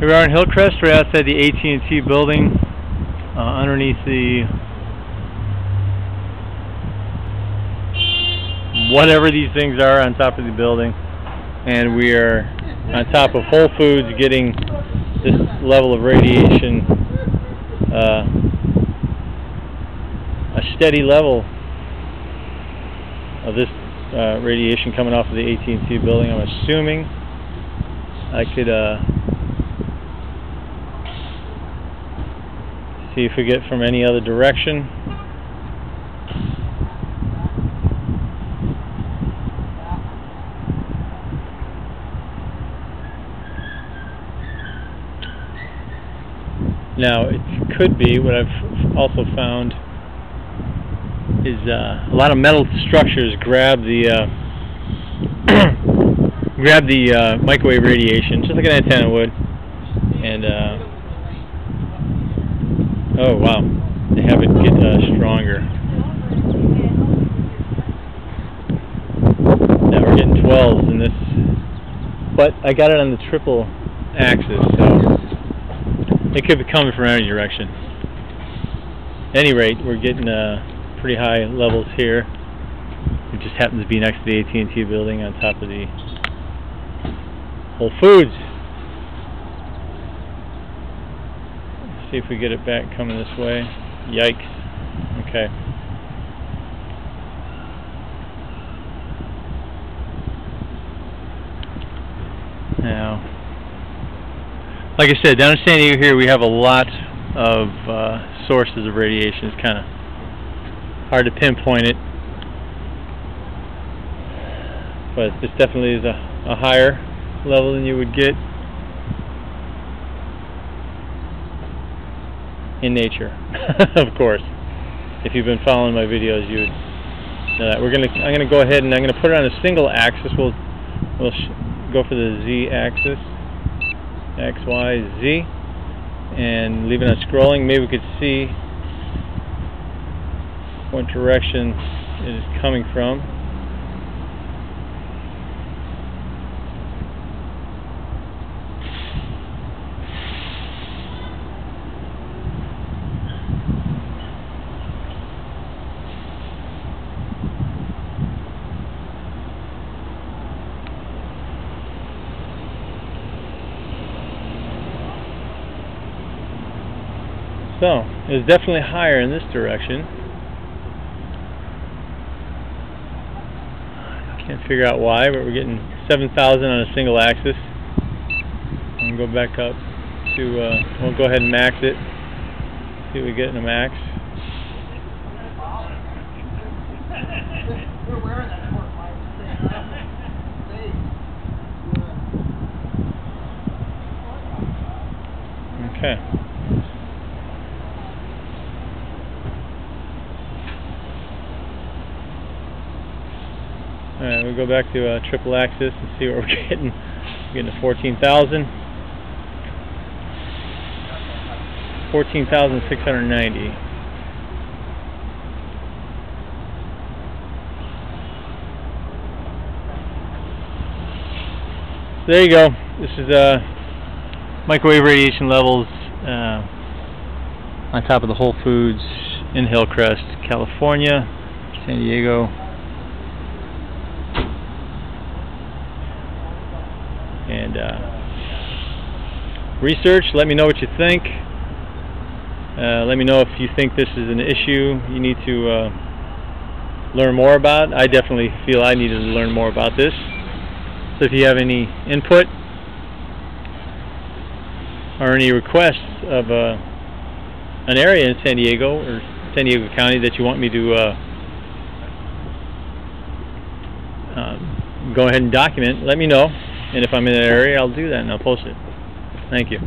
Here we are in Hillcrest, right outside the AT&T building, underneath the whatever these things are on top of the building, and we are on top of Whole Foods getting this level of radiation, a steady level of this radiation coming off of the AT&T building. I'm assuming I could see if we get from any other direction. Now it could be, what I've also found is a lot of metal structures grab the microwave radiation, just like an antenna would, and oh wow, they have it get stronger. Now we're getting 12s in this, but I got it on the triple axis, so it could be coming from any direction. At any rate, we're getting pretty high levels here. It just happens to be next to the AT&T building on top of the Whole Foods. Let's see if we get it back coming this way. Yikes. Okay. Now, like I said, down in San Diego here we have a lot of sources of radiation. It's kind of hard to pinpoint it, but this definitely is a higher level than you would get in nature. Of course, if you've been following my videos, you would know that. I'm gonna go ahead and I'm gonna put it on a single axis. We'll go for the Z axis, X, Y, Z, and leave it on scrolling. Maybe we could see what direction it is coming from. So, it's definitely higher in this direction. Can't figure out why, but we're getting 7,000 on a single axis. I'm going to go back up to, we'll go ahead and max it. See what we get in a max. Okay. Alright, we'll go back to triple axis and see what we're getting. We're getting to 14,000. 14,690. So there you go. This is microwave radiation levels on top of the Whole Foods in Hillcrest, California, San Diego. And research, let me know what you think. Let me know if you think this is an issue you need to learn more about. I definitely feel I needed to learn more about this. So if you have any input or any requests of an area in San Diego or San Diego County that you want me to go ahead and document, let me know. And if I'm in that area, I'll do that and I'll post it. Thank you.